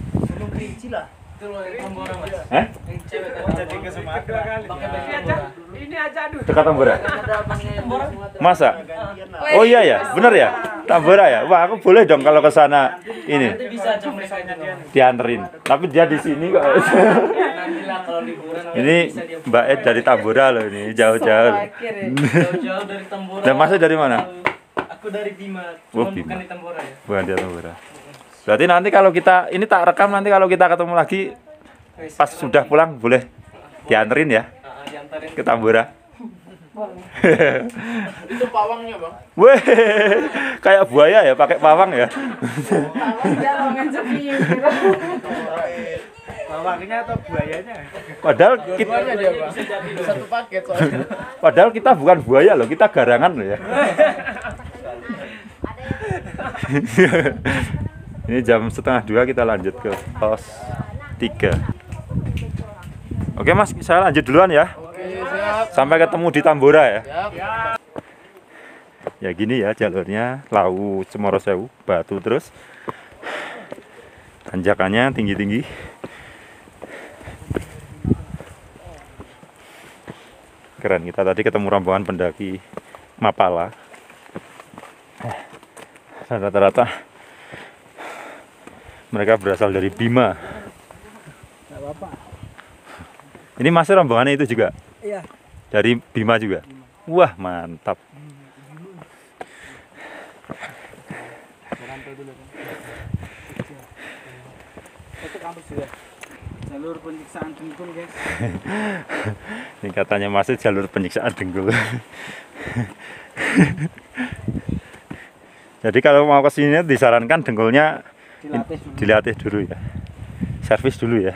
Gunung Kerinci lah. Itu loh yang Tambora mas. Eh? Cewek Jadi ke Sumatera. Ini aja aduh. Dekat Tambora? Masa? Oh iya ya, bener ya? Tambora ya? Wah aku boleh dong kalau ke sana ini Bisa ajak mereka juga. dianterin. Tapi dia di sini kok. Nanti lah kalau liburan. Ini Mbak Ed dari Tambora loh ini jauh-jauh. Jauh-jauh dari Tambora. Dan Masnya dari mana? Aku dari Bima, Oh, cuma Bima. bukan di Tambora ya. Bukan di Tambora. Berarti nanti kalau kita ini tak rekam nanti kalau kita ketemu lagi pas sudah pulang boleh dianterin ya Diantarin. ke Tambora. Itu pawangnya bang. Weh, kayak buaya ya pakai pawang ya. Jangan ngajak view gitu. Bawangnya atau buayanya? Padahal kita, Keduanya dia bang. Satu paket soalnya. padahal kita bukan buaya loh, kita garangan loh ya. Ini jam 1:30 kita lanjut ke pos 3. Oke mas, saya lanjut duluan ya. Oke siap. Sampai ketemu di Tambora ya. Siap. Ya gini ya jalurnya, Lau Cemoro Sewu, batu terus. Tanjakannya tinggi-tinggi. Keren, kita tadi ketemu rombongan pendaki Mapala. Dan rata-rata mereka berasal dari Bima. Enggak apa-apa. Ini masih rombongannya itu juga? Iya. Dari Bima juga? Wah mantap. Rantau dulu kan. Itu kampus juga. Jalur penyiksaan dengkul guys. Ini katanya masih jalur penyiksaan dengkul. Jadi kalau mau ke sini disarankan dengkulnya dilatih dulu ya. Servis dulu ya.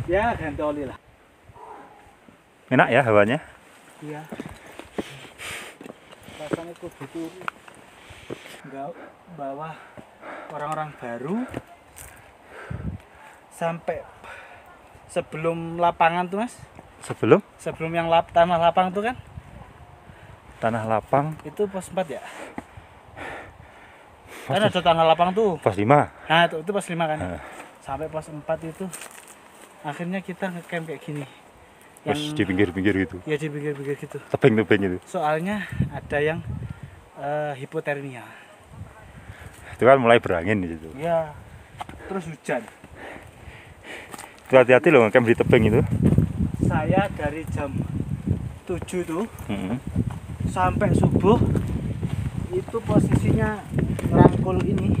Ya ganti oli lah. Enak ya hawanya? Iya. Rasanya kudu turu. Enggak bawa orang-orang baru sampai sebelum lapangan tuh mas. Sebelum Yang tanah lapang tuh kan? tanah lapang Itu pos 4 ya? Kan ada tanah lapang tuh. pos 5. Nah itu pos 5 kan? Nah. Sampai pos 4 itu akhirnya kita ngecamp kayak gini. Terus di pinggir-pinggir gitu. Ya di pinggir-pinggir gitu. Tebing-tebing itu. Soalnya ada yang hipotermia. Itu kan mulai berangin gitu. Ya. Terus hujan. Itu hati-hati loh ngecamp di tebing itu. Saya dari jam 7 tuh Mm-mm. sampai subuh itu posisinya rangkul ini,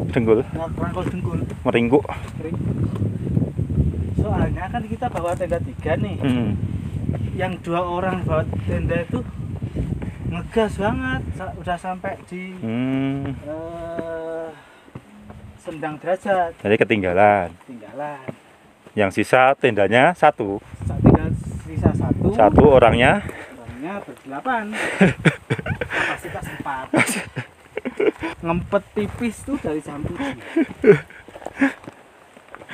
Dengkul, rangkul dengkul. meringkuk. Soalnya kan kita bawa tenda 3 nih. Mm. Yang 2 orang bawa tenda itu ngegas banget, udah sampai di Hmm. Sendang Derajat, Jadi ketinggalan. tinggalan. Yang sisa tendanya satu. Tinggal sisa satu. Orangnya. Orangnya ber-8. Kapasitas 4. Ngempet tipis tuh dari jam 7.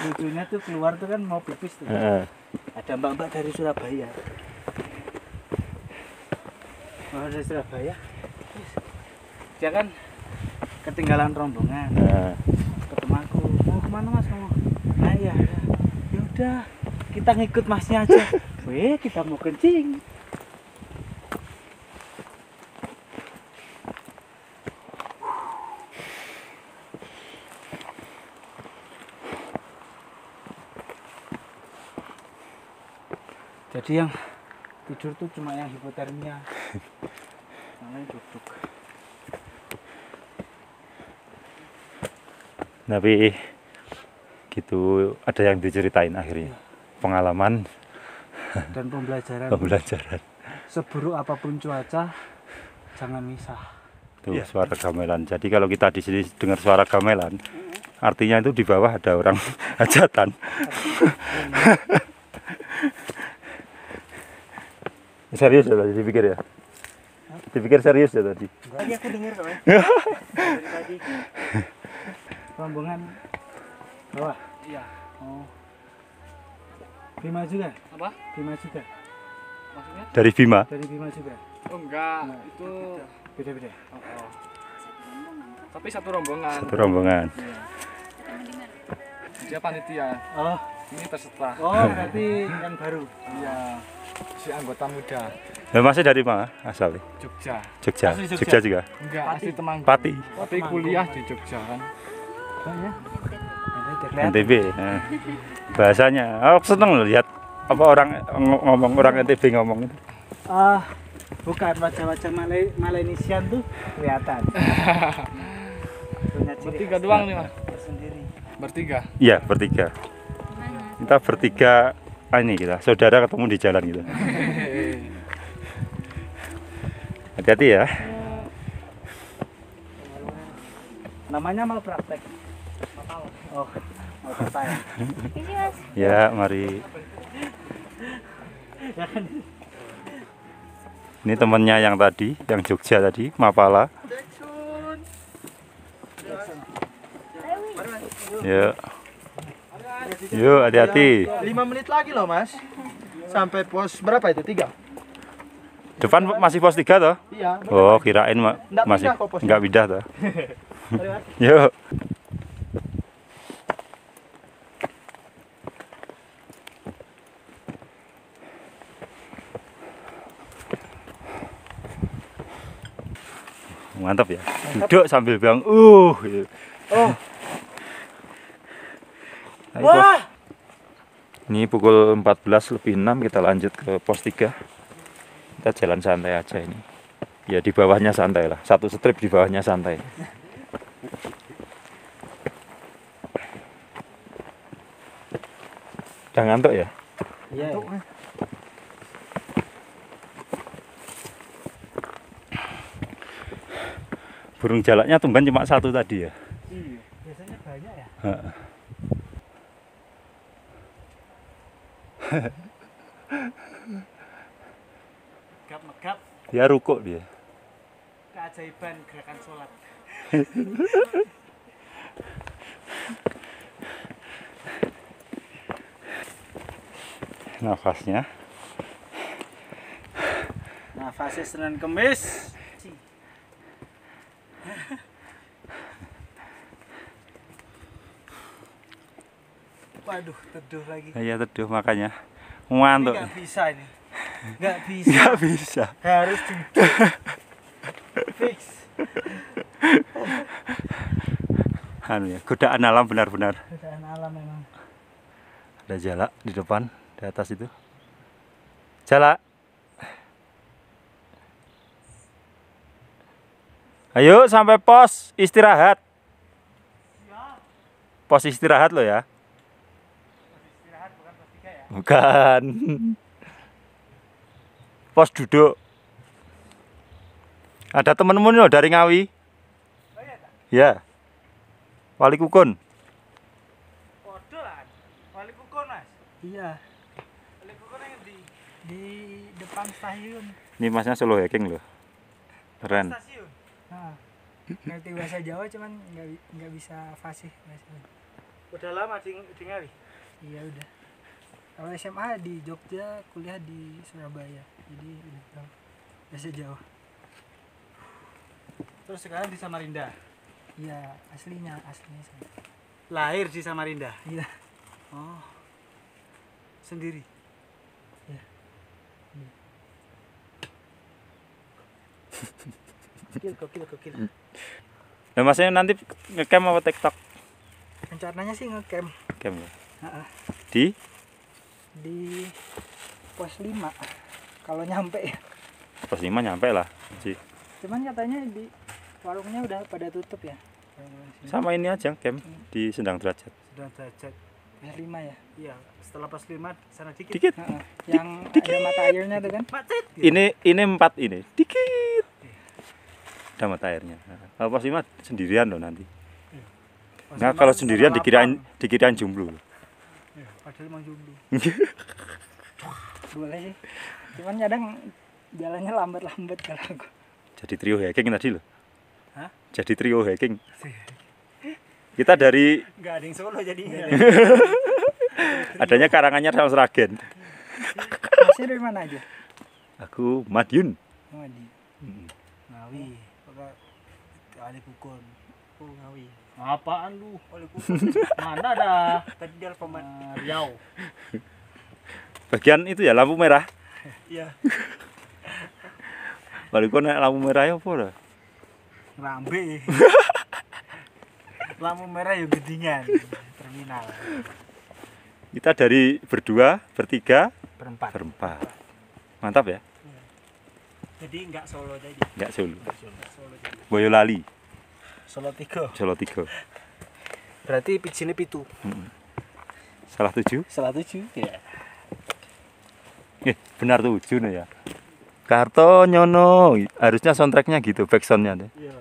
Lucunya tuh keluar tuh kan mau pipis tuh. Heeh. Ada mbak-mbak dari Surabaya. Oh, dari Surabaya. Dia kan ketinggalan rombongan. Nah, Ketemu aku, mau kemana mas kamu? Nah ya, ya udah kita ngikut masnya aja. Weh, kita mau kencing. Jadi yang tidur tuh cuma yang hipotermia, yang lain duduk. tapi gitu ada yang diceritain akhirnya. Pengalaman Dan pembelajaran. pembelajaran. Seburuk apapun cuaca, jangan misah. Tuh Iya. suara gamelan. Jadi kalau kita di sini dengar suara gamelan, artinya itu di bawah ada orang hajatan. Serius ya tadi dipikir ya? Dipikir serius ya tadi? Tadi aku dengar kok. Dari tadi. Rombongan bawah. Iya. Oh. Bima juga? Apa? Bima juga. Maksudnya? Dari Bima. Dari Bima juga. Oh enggak, Nah, itu Beda-beda. oh. Tapi satu rombongan. Satu rombongan. Dia panitia. Oh, Ini peserta. oh berarti yang baru. Iya. Si anggota muda Ya, masih dari mana asalnya? Jogja. Jogja. Asli Jogja Jogja. juga. Enggak, asli Temanggung. Pati. Tapi kuliah di Jogja kan. Oh ya. Nanti terlihat. NTB. Nah. Bahasanya, aku seneng loh lihat apa orang ngomong orang NTB ngomong itu. Ah, bukan wajah-wajah Malaysian tuh kelihatan. Punya ciri Bertiga khas doang nih, Mas. tersendiri. Bertiga. Iya, bertiga. Kita bertiga ini kita saudara ketemu di jalan gitu. Hati-hati ya. Namanya mal praktek. Oh, mal praktek. Ya, mari. Ya kan? Ini temannya yang tadi, yang Jogja tadi, Mapala. Ya. Yuk, hati-hati. 5 menit lagi loh mas. Sampai pos berapa itu? 3? Depan masih pos 3 toh? Iya. Oh, kirain Nggak masih pindah kok posnya. nggak pindah toh. Yuk. Mantap ya. Duduk sambil bilang gitu. Oh. Ayo, Bos. Ini pukul 14:06 kita lanjut ke pos 3. Kita jalan santai aja ini. Ya di bawahnya santai lah. Satu strip di bawahnya santai. Udah ngantuk ya? Iya. Burung jalaknya tumban cuma satu tadi ya. Iya. Biasanya banyak ya. Heeh. Megap-megap Dia rukuk dia. keajaiban gerakan sholat. Nafasnya. Nafasnya Senin Kemis. Waduh, teduh lagi. Iya teduh makanya Ini ngantuk. nggak bisa ini. Nggak bisa. Nggak bisa. Harus duduk. Fix. Anu ya, godaan alam benar-benar. Godaan alam memang. Ada jalak di depan, di atas itu. Jalak. Ayo sampai pos istirahat. Pos istirahat lo ya. Istirahat bukan pos 3 ya. Bukan. Pos duduk. Ada temen-temen lo dari Ngawi. Oh iya tak? Ya. Wali Kukun. Podo lah. Wali Kukun mas. Iya. Wali Kukun yang di depan stasiun. Ini masnya solo hacking loh. Keren. Stasiun. Nah, ngerti bahasa Jawa cuman nggak bisa fasih bahasa. Udah lama di Ngawi? Iya udah. Kalau SMA di Jogja, kuliah di Surabaya. Jadi udah tahu bahasa Jawa. Terus sekarang di Samarinda? Iya, aslinya saya. Lahir di Samarinda? Iya. Oh. Sendiri? Iya. Gokil. Nah, masnya nanti ngecam apa TikTok? Rencananya sih ngecamp. Ngecam ya. Heeh. Di Pos 5 kalau nyampe. pos 5 nyampe lah. Sih. Cuman katanya di warungnya udah pada tutup ya. Sama ini aja camp di Sendang Derajat. Sudah derajat pos 5 ya. Iya, setelah pos 5 sana dikit. Dikit. Yang ada mata airnya tuh kan. Macet. Ini 4 ini. Dikit. Ada mata airnya. Kalau pos 5 sendirian loh nanti. Nah, kalau sendirian dikirain jomblo. Ya, padahal emang jomblo. Boleh sih. Cuman kadang jalannya lambat-lambat kalau aku. Jadi trio hacking tadi loh. Hah? Jadi trio hacking. Kita dari Enggak ada yang Solo jadinya. adanya Karanganyar sama Sragen. Masih dari mana aja? Aku Madiun. Oh, di Ngawi. Pokoknya Wali Kukun. Oh, Ngawi. Apaan lu? Wali Kukun. Mana ada? Tadi di Alfamart. Riau. Bagian itu ya lampu merah. Iya. Balik naik lampu merah ya apa dah? Rambe. Lampu merah yang gedingan. Terminal. Kita dari berdua, bertiga, Berempat. berempat. Mantap ya? Jadi enggak Solo jadi. Enggak Solo. Solo jadi. Boyolali, Solo 3. Solo 3. Berarti pijine pitu. Salah 7? Salah 7. Iya. Benar 7 nih ya. Karto nyono, harusnya soundtracknya gitu, backsoundnya deh. Iya.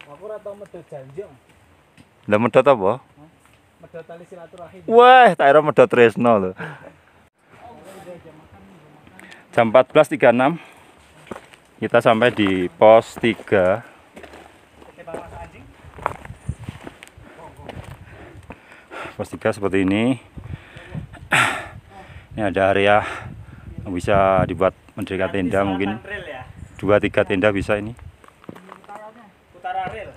Aku ora tau medhot janjong. Lah medhot apa? Medhot tali silaturahim. Wah, tak kira medhot tresno lho. Jam 14.36 kita sampai di pos 3. Pos 3 seperti ini. Ini ada area yang bisa dibuat mendirikan tenda, mungkin 2-3 tenda bisa ini. Utara rel.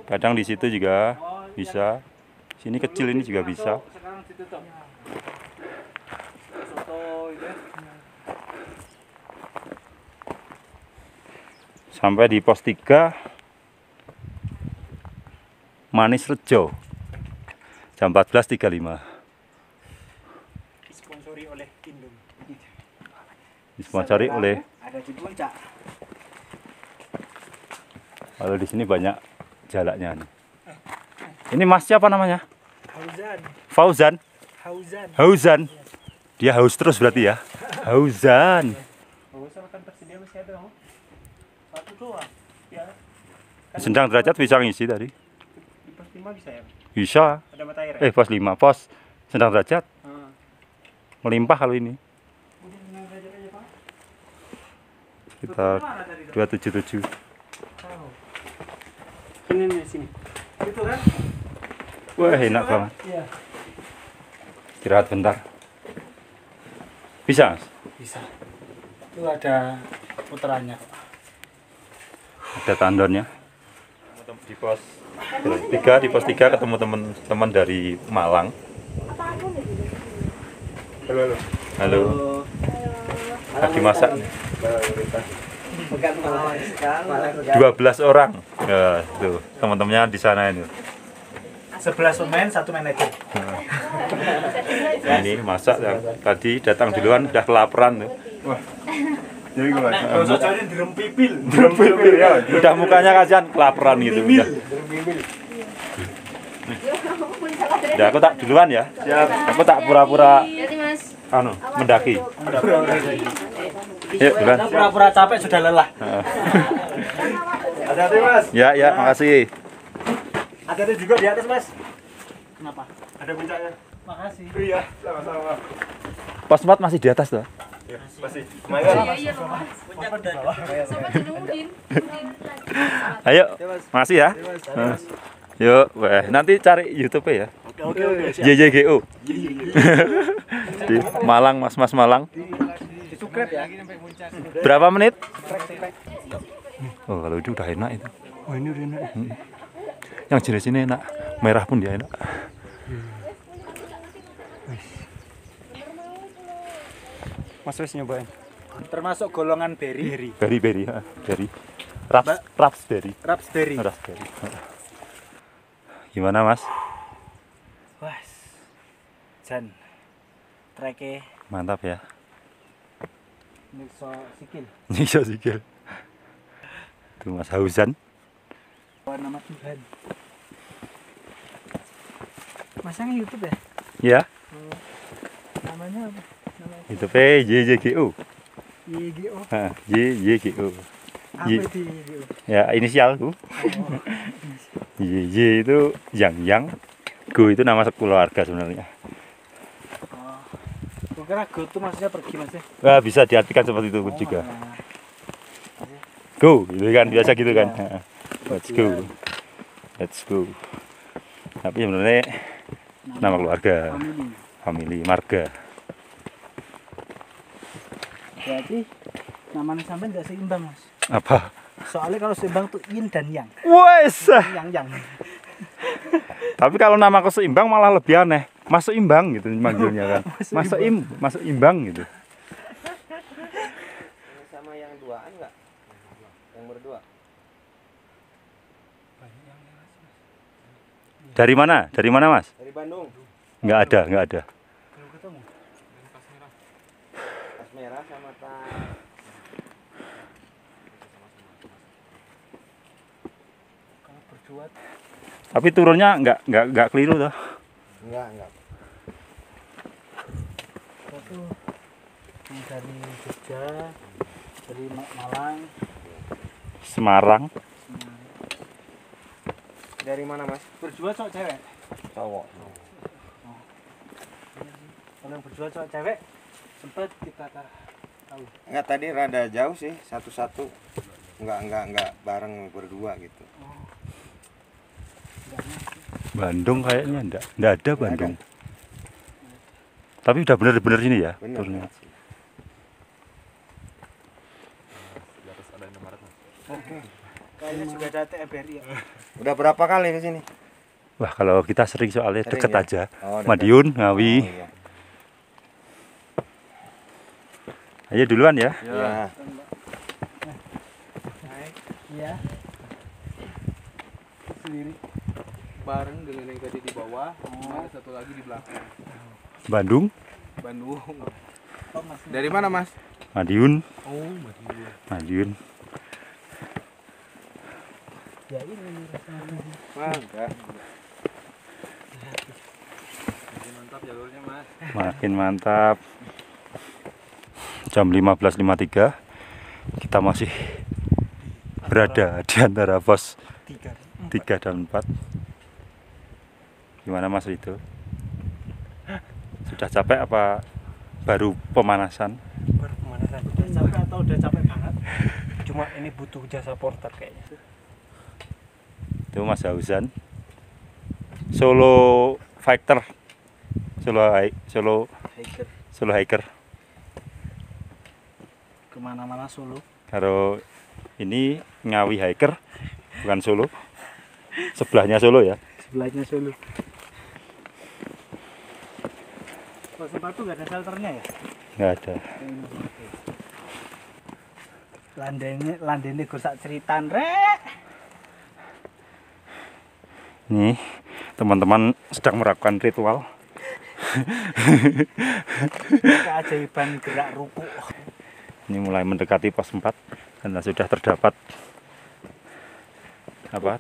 Kadang di situ juga bisa. Sini kecil ini juga bisa. Sekarang ditutup. Soto itu. Sampai di pos 3 Manis Rejo. Jam 14.35. Disponsori oleh Indum. Disponsori oleh. Ada di puncak. Kalau di sini banyak jalaknya nih. Ini mas siapa namanya? Hauzan. Fauzan. Hauzan. Hauzan. Dia haus terus berarti ya. Hauzan. Hauzan akan tersedia masih ada kamu? Satu doang. Ya. Sendang Derajat bisa ngisi tadi. Di pos 5 bisa ya? Bisa. Ada mata air. Pos 5. Pos Sendang Derajat. Melimpah kalau ini. Sekitar 277. Ini sini. Itu kan? Wah, enak banget. Iya. Istirahat bentar. Bisa, Mas? Bisa. Itu ada putarannya. Ada tandonnya. Di pos 3, di pos 3 ketemu teman-teman dari Malang. Halo. Halo. Lagi masak nih. 12 orang. Ya, tuh, teman-temannya di sana ini. 11 pemain, 1 manajer. Ini masak yang tadi datang duluan udah kelaparan tuh. Jadi gue Bahasa Jawa direm pipil. ya. Udah mukanya kasihan kelaparan gitu. Udah. Ya aku tak duluan ya. Aku tak pura-pura mendaki. Yuk duluan. Pura-pura capek sudah lelah. Hati-hati Mas. Ya, makasih. Hati-hati juga di atas Mas. Kenapa? Ada puncaknya. Makasih. Iya, sama-sama. Pos 4 masih di atas tuh. Masih. Semangat. Iya loh Mas. Sampai dulu Udin. Ayo, makasih ya. Yuk, nanti cari YouTube ya. Oke. JJGO. Di Malang, Mas Malang. Berapa menit? Oh, kalau itu udah enak itu. Oh, ini udah enak. Yang jenis ini enak. Merah pun dia enak. Mas wis nyobain. Termasuk golongan berry. Berry. Raspberry. Raspberry. Gimana Mas? Wah. Jan. Treke Mantap ya. Nixo sikil. Nyiksa sikil. Tuh Mas Hausan. Nama Tuhan. Masang YouTube ya? Ya, Namanya apa? YouTube JJGO. YGO. JJGO. Apa itu YGO? Ya, inisialku. JJ itu yang Go itu nama keluarga sebenarnya. Gue kira go tuh maksudnya pergi Mas ya. Wah, bisa diartikan seperti itu juga. Go, gitu kan biasa gitu kan. Let's go. Tapi sebenarnya nama keluarga, family, marga. Berarti namanya sampai nggak seimbang Mas. Apa? Soalnya kalau seimbang tuh yin dan yang. Wes. Yang. Tapi kalau nama aku seimbang malah lebih aneh. Masuk imbang gitu manggilnya kan. Masuk imbang gitu. Sama yang duaan enggak? Yang berdua. Dari mana? Dari mana Mas? Dari Bandung. Nggak ada. Tas merah sama tas. Kalau berdua Tapi turunnya nggak keliru tuh. Enggak. itu yang dari Jogja, dari Malang, Semarang. Dari mana Mas? berdua cowok cewek. Cowok. Kalau yang berdua cowok cewek sempat kita tahu. Enggak, tadi rada jauh sih, satu-satu. Enggak bareng berdua gitu. Bandung kayaknya enggak ada Bandung. Tapi udah bener-bener ini ya Bener. turunnya. Kayaknya juga ada TBRI ya. Udah berapa kali ke sini? Wah, kalau kita sering soalnya Sering deket ya? aja. Oh, dekat. Madiun, Ngawi. Oh, iya. Ayo duluan ya. Ya. Iya. Sendiri. Bareng dengan yang tadi di bawah, ada satu lagi di belakang. Bandung, Bandung. Oh, Mas. Dari mana Mas? Madiun, Oh, Madiun. Madiun. Ya ini rasanya. Mantap. Mantap jalurnya Mas. Makin mantap. Jam 15.53 kita masih berada di antara pos 3 dan 4. Gimana Mas itu? Sudah capek apa baru pemanasan? Baru pemanasan. Udah capek atau udah capek banget? Cuma ini butuh jasa porter kayaknya. Itu Mas Hausan. Solo fighter. Solo hiker. Kemana-mana Solo. Kalau ini Ngawi hiker, bukan Solo. Sebelahnya Solo ya. Sebelahnya Solo. Kalau sepatu nggak ada shelternya ya? Nggak ada. Landene gue sak ceritan rek. Nih, teman-teman sedang melakukan ritual. Keajaiban gerak ruku. Ini mulai mendekati pos 4 dan sudah terdapat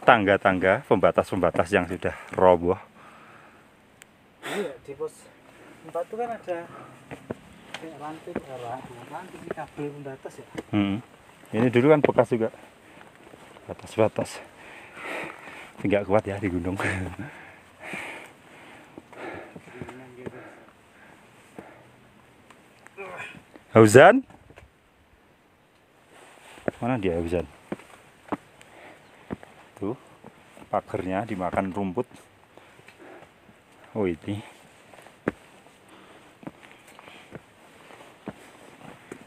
tangga-tangga pembatas-pembatas yang sudah roboh. Iya, di pos 4 itu kan ada kayak ranting di kabel pembatas ya. Ini dulu kan bekas juga batas-batas. Tidak kuat ya di gunung. Hauzan? Mana dia Hauzan? Tuh, pagernya dimakan rumput. Oh ini.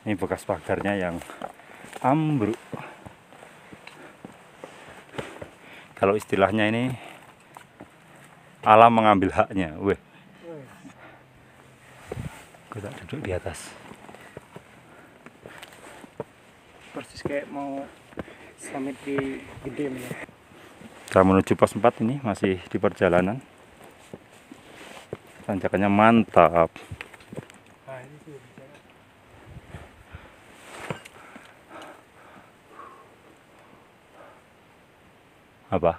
Ini bekas pagarnya yang ambruk. Kalau istilahnya ini alam mengambil haknya. Weh. Kita duduk di atas. Persis kayak mau summit di Gede ya. Kita menuju pos 4 ini masih di perjalanan. Tanjakannya mantap. Apa?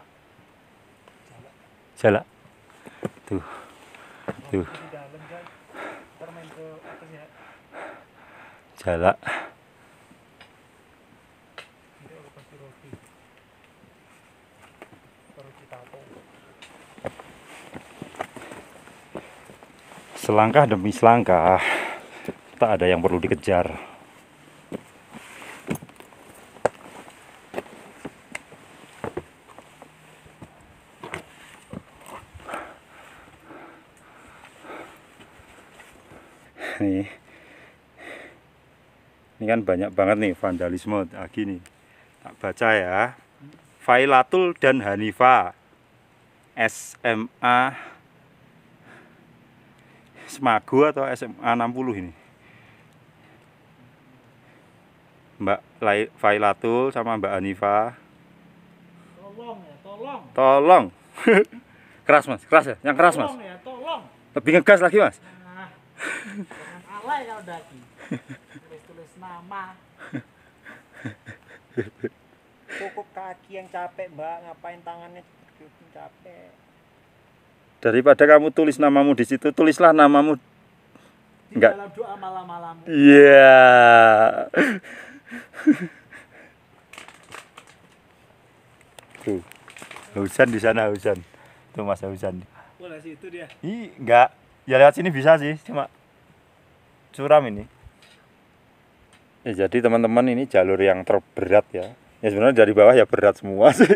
Jala. Tuh. Tuh. Jala. Selangkah demi selangkah, tak ada yang perlu dikejar. Ini kan banyak banget nih vandalisme lagi nih. Tak baca ya. Failatul dan Hanifa SMA Semago atau SMA 60 ini. Mbak Failatul sama Mbak Hanifa. Tolong ya, tolong. Tolong. Keras Mas, keras ya? Yang keras Mas. Tolong ya, tolong. Lebih ngegas lagi Mas. Nah, jangan alay kalau daki. Tulis nama. Cukup kaki yang capek Mbak, ngapain tangannya capek. Daripada kamu tulis namamu di situ, tulislah namamu Di enggak. dalam doa malam-malam. Iya. Tuh. Hujan di sana hujan. Tuh Mas hujan. Boleh sih itu dia. Enggak. Ya lewat sini bisa sih, cuma curam ini. Ya jadi teman-teman ini jalur yang terberat ya. Ya sebenarnya dari bawah ya berat semua sih.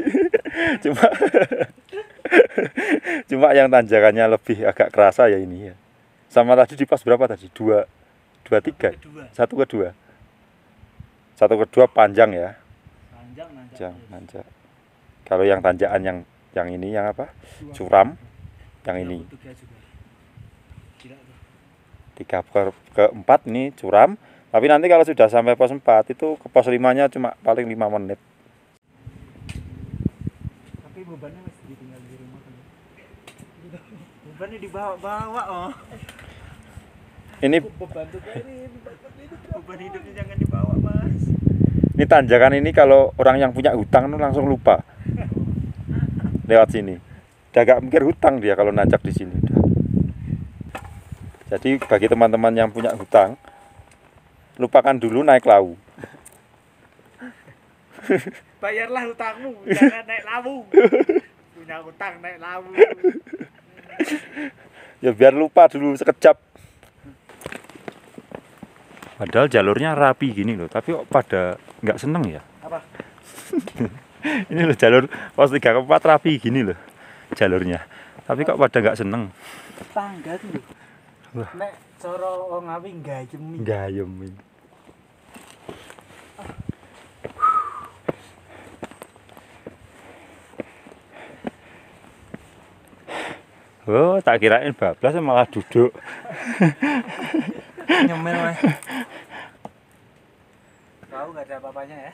Cuma yang tanjakannya lebih agak kerasa ya ini ya. Sama tadi di pas berapa tadi? 2 3. 1 ke 2. 1 ke 2 panjang ya. Panjang Nanjak. Kalau yang tanjakan yang ini yang apa? Curam. Yang ini. 3 ke 4 ini curam. Tapi nanti kalau sudah sampai pos 4 itu ke pos 5-nya cuma paling 5 menit. Tapi bebannya masih ditinggal di rumah kan. Bebannya dibawa-bawa oh. Ini Beban tuh beban hidupnya jangan dibawa Mas. Ini tanjakan ini kalau orang yang punya hutang itu langsung lupa lewat sini. Udah gak mikir hutang dia kalau nanjak di sini. Jadi bagi teman-teman yang punya hutang, lupakan dulu naik lau. Bayarlah hutangmu, jangan naik lawu. Punya hutang naik lawu. Ya biar lupa dulu sekejap. Padahal jalurnya rapi gini loh, tapi kok pada nggak seneng ya? Apa? Ini loh jalur pos 3 ke 4 rapi gini loh jalurnya, tapi kok pada nggak seneng? Tangga tuh. Nek coro ngawi gayem. Gayem. Oh, tak kirain bablas malah duduk. Nyemil Mas. Tahu nggak ada apa-apanya ya?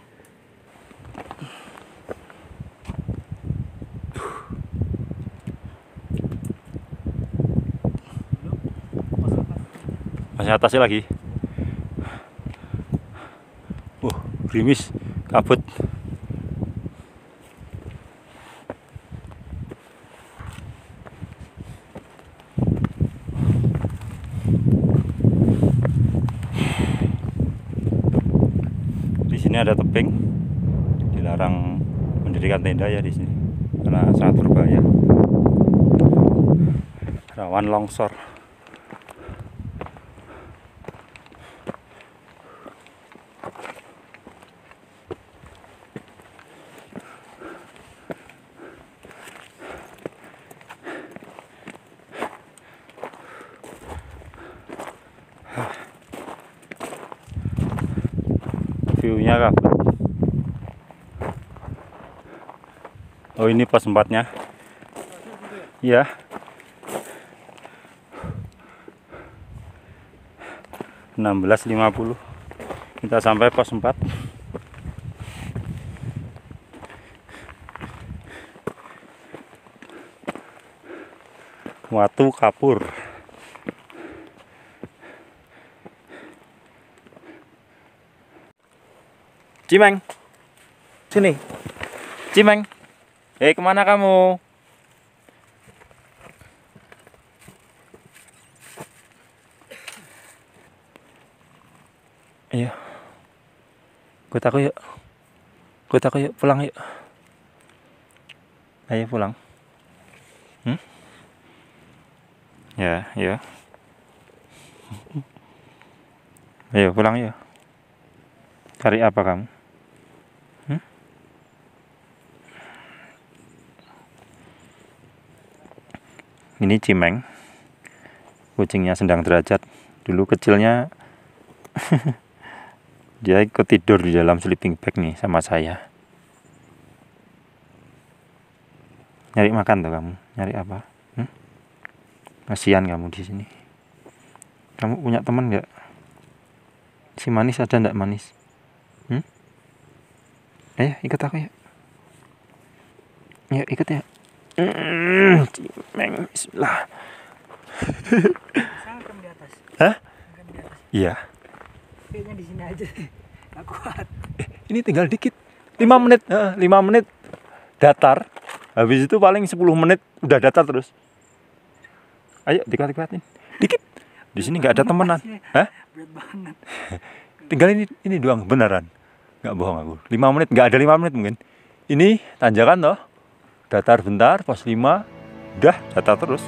Masih atasnya lagi. gerimis, kabut. Di sini ada tebing, dilarang mendirikan tenda ya di sini karena sangat berbahaya, rawan longsor. View-nya kabut. Oh, ini pos 4-nya. Iya. Jam 16.50 kita sampai pos 4. Watu Kapur. Cimeng, sini. Cimeng, kemana kamu? Ayo, ikut aku yuk. Ikut aku yuk, pulang yuk. Ayo pulang. Ya, ya. Ayo pulang yuk. Cari apa kamu? Ini Cimeng, kucingnya Sendang Derajat. Dulu kecilnya dia ikut tidur di dalam sleeping bag nih sama saya. Nyari makan tuh kamu, nyari apa? Kasihan kamu di sini. Kamu punya teman nggak? Si Manis ada nggak, Manis? Ayo ikut aku ya. Ayo ikut ya. Cimeng, bismillah. Saya ngekam di atas. Hah? Ngekam di atas. Iya. Kayaknya di sini aja. Nggak kuat. Ini tinggal dikit. 5 menit, 5 menit datar. Habis itu paling 10 menit udah datar terus. Ayo dikuat-kuatin. Dikit. Di sini nggak ada temenan. Hah? Berat banget. Tinggal ini doang beneran. Nggak bohong aku. 5 menit, nggak ada 5 menit mungkin. Ini tanjakan toh. Datar bentar, pos 5, udah datar terus.